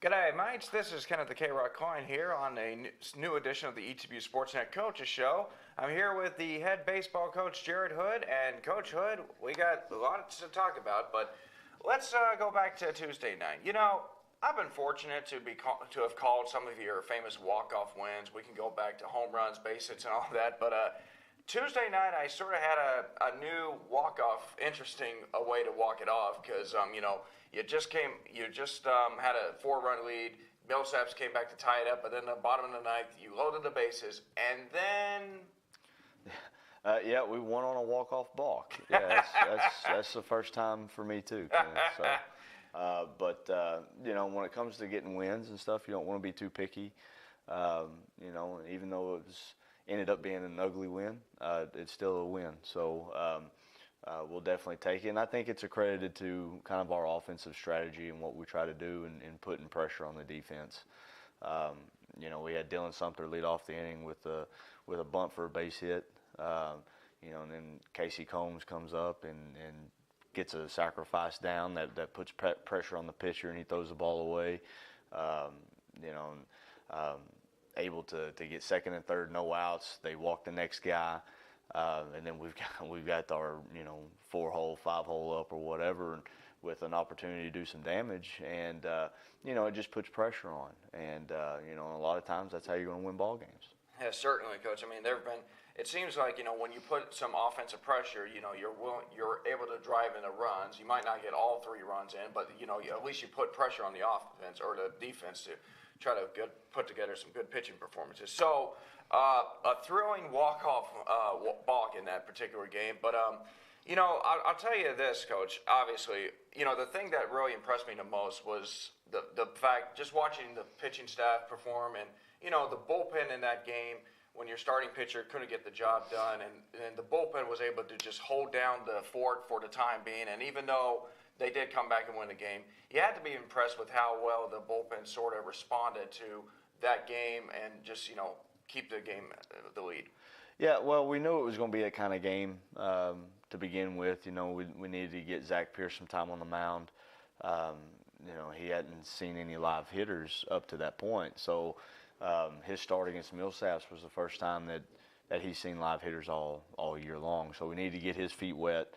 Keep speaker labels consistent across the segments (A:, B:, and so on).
A: G'day, mates. This is Kenneth the K-Rock Coin here on a new edition of the ETBU Sportsnet Coaches Show. I'm here with the head baseball coach, Jared Hood. And Coach Hood, we got a lot to talk about, but let's go back to Tuesday night. You know, I've been fortunate to have called some of your famous walk-off wins. We can go back to home runs, base hits, and all that, but Tuesday night, I sort of had a new walk-off, interesting way to walk it off because, you just had a 4-run lead. Millsaps came back to tie it up, but then the bottom of the ninth, you loaded the bases, and then...
B: Yeah, we won on a walk-off balk. Yeah, that's the first time for me too. But when it comes to getting wins and stuff, you don't want to be too picky. Even though it ended up being an ugly win, it's still a win. So we'll definitely take it. And I think it's accredited to kind of our offensive strategy and what we try to do in putting pressure on the defense. We had Dylan Sumter lead off the inning with a bunt for a base hit. And then Casey Combs comes up and gets a sacrifice down that puts pressure on the pitcher, and he throws the ball away. Able to get second and third, no outs. They walk the next guy, and then we've got our 4-hole, 5-hole up or whatever, and with an opportunity to do some damage, and it just puts pressure on, and a lot of times that's how you're going to win ball games.
A: Yeah, certainly, Coach. I mean, it seems like, when you put some offensive pressure, you're able to drive into runs. You might not get all 3 runs in, but, at least you put pressure on the offense or the defense to try to put together some good pitching performances. So, a thrilling walk-off balk in that particular game. But, I'll tell you this, Coach. Obviously, the thing that really impressed me the most was the fact, just watching the pitching staff perform and, the bullpen in that game, when your starting pitcher couldn't get the job done, and the bullpen was able to just hold down the fort for the time being. And even though they did come back and win the game, you had to be impressed with how well the bullpen sort of responded to that game and just, keep the game the lead.
B: Yeah, well, we knew it was going to be that kind of game to begin with. We needed to get Zach Pierce some time on the mound. He hadn't seen any live hitters up to that point. So his start against Millsaps was the first time that he's seen live hitters all year long. So we needed to get his feet wet.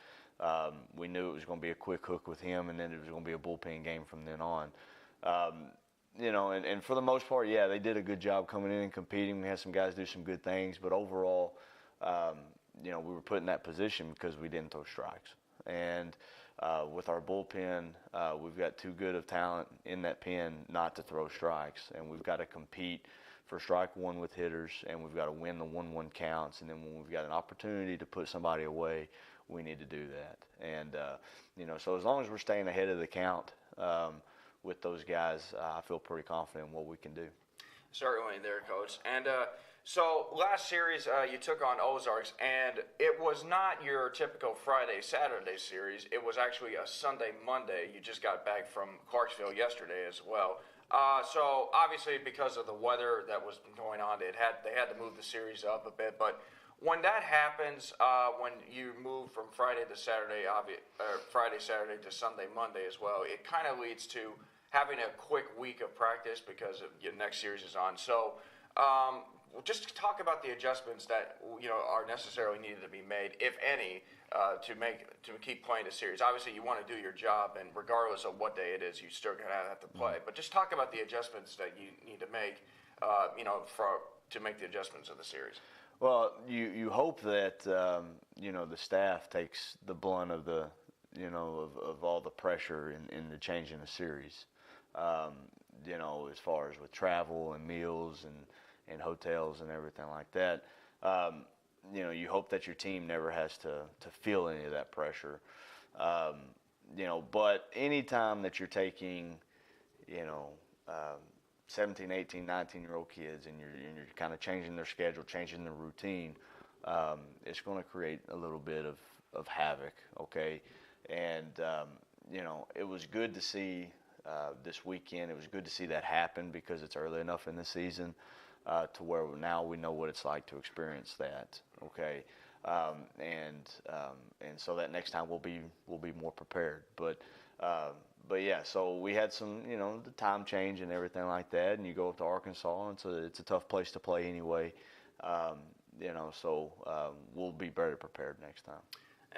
B: We knew it was going to be a quick hook with him, and then it was going to be a bullpen game from then on. And for the most part, yeah, they did a good job coming in and competing. We had some guys do some good things, but overall, we were put in that position because we didn't throw strikes. And with our bullpen, we've got too good of talent in that pen not to throw strikes, and we've got to compete for strike one with hitters, and we've got to win the 1-1 counts. And then when we've got an opportunity to put somebody away, we need to do that. And so as long as we're staying ahead of the count with those guys, I feel pretty confident in what we can do.
A: Certainly there, Coach. And so last series you took on Ozarks, and it was not your typical Friday-Saturday series. It was actually a Sunday-Monday. You just got back from Clarksville yesterday as well. So obviously because of the weather that was going on, they had to move the series up a bit. But when that happens, when you move from Friday to Saturday, Saturday to Sunday, Monday as well, it kind of leads to having a quick week of practice because of your next series is on. So just talk about the adjustments that are necessarily needed to be made, if any, to keep playing the series. Obviously, you want to do your job, and regardless of what day it is, you're still going to have to play. But just talk about the adjustments that you need to make, to make the adjustments of the series.
B: Well, you hope that the staff takes the blunt of the of all the pressure in the changing the series. As far as with travel and meals and hotels and everything like that. You hope that your team never has to feel any of that pressure. But anytime that you're taking 17, 18, 19-year-old kids, and you're kind of changing their schedule, changing their routine, it's going to create a little bit of havoc, okay? And, it was good to see this weekend. It was good to see that happen because it's early enough in the season to where now we know what it's like to experience that, okay? And so that next time we'll be more prepared. But But yeah, so we had some, the time change and everything like that, and you go up to Arkansas, and it's a tough place to play anyway. So we'll be better prepared next time.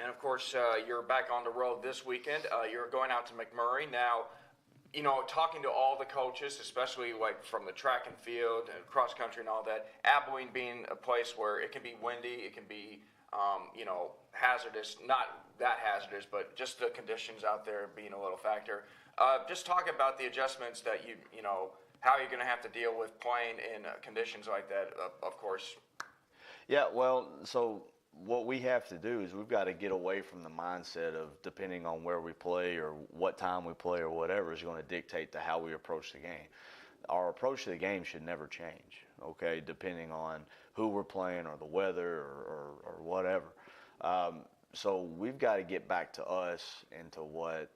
A: And of course, you're back on the road this weekend. You're going out to McMurray now. Talking to all the coaches, especially like from the track and field and cross country and all that, Abilene being a place where it can be windy, it can be, hazardous, not that hazardous, but just the conditions out there being a little factor. Just talk about the adjustments that how you're going to have to deal with playing in conditions like that, of course.
B: Yeah, well, so what we have to do is we've got to get away from the mindset of depending on where we play or what time we play or whatever is going to dictate to how we approach the game. Our approach to the game should never change, okay, depending on who we're playing or the weather or whatever. So we've got to get back to us and to what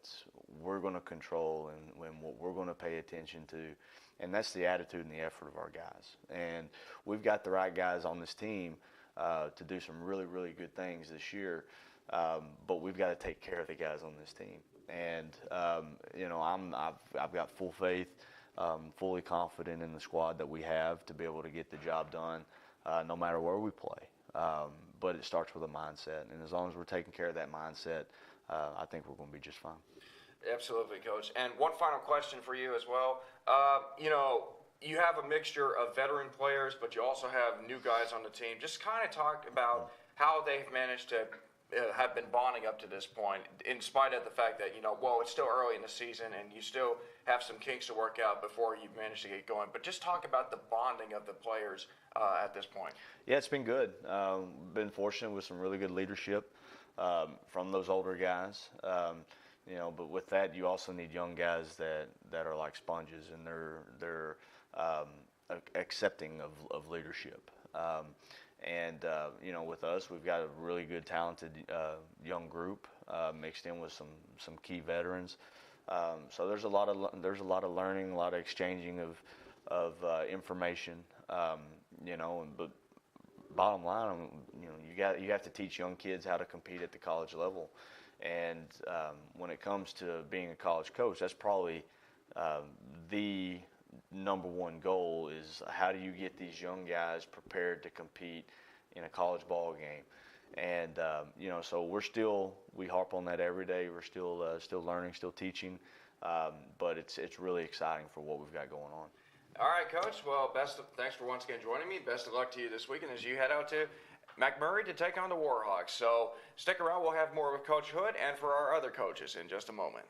B: we're going to control and what we're going to pay attention to, and that's the attitude and the effort of our guys. And we've got the right guys on this team to do some really, really good things this year, but we've got to take care of the guys on this team. And I've got full faith, fully confident in the squad that we have to be able to get the job done, no matter where we play. But it starts with a mindset, and as long as we're taking care of that mindset, I think we're going to be just fine.
A: Absolutely, Coach. And one final question for you as well. You have a mixture of veteran players, but you also have new guys on the team. Just kind of talk about how they've managed to have been bonding up to this point, in spite of the fact that, it's still early in the season and you still have some kinks to work out before you've managed to get going. But just talk about the bonding of the players at this point.
B: Yeah, it's been good. Been fortunate with some really good leadership from those older guys. But with that, you also need young guys that are like sponges, and they're accepting of leadership. With us, we've got a really good, talented young group mixed in with some key veterans. So there's a lot of learning, a lot of exchanging of information. But bottom line, you have to teach young kids how to compete at the college level. And when it comes to being a college coach, that's probably the number one goal is how do you get these young guys prepared to compete in a college ball game. And so we harp on that every day. We're still learning, still teaching, but it's really exciting for what we've got going on.
A: All right, Coach. Well, thanks for once again joining me. Best of luck to you this weekend as you head out to McMurray to take on the Warhawks. So stick around. We'll have more with Coach Hood and for our other coaches in just a moment.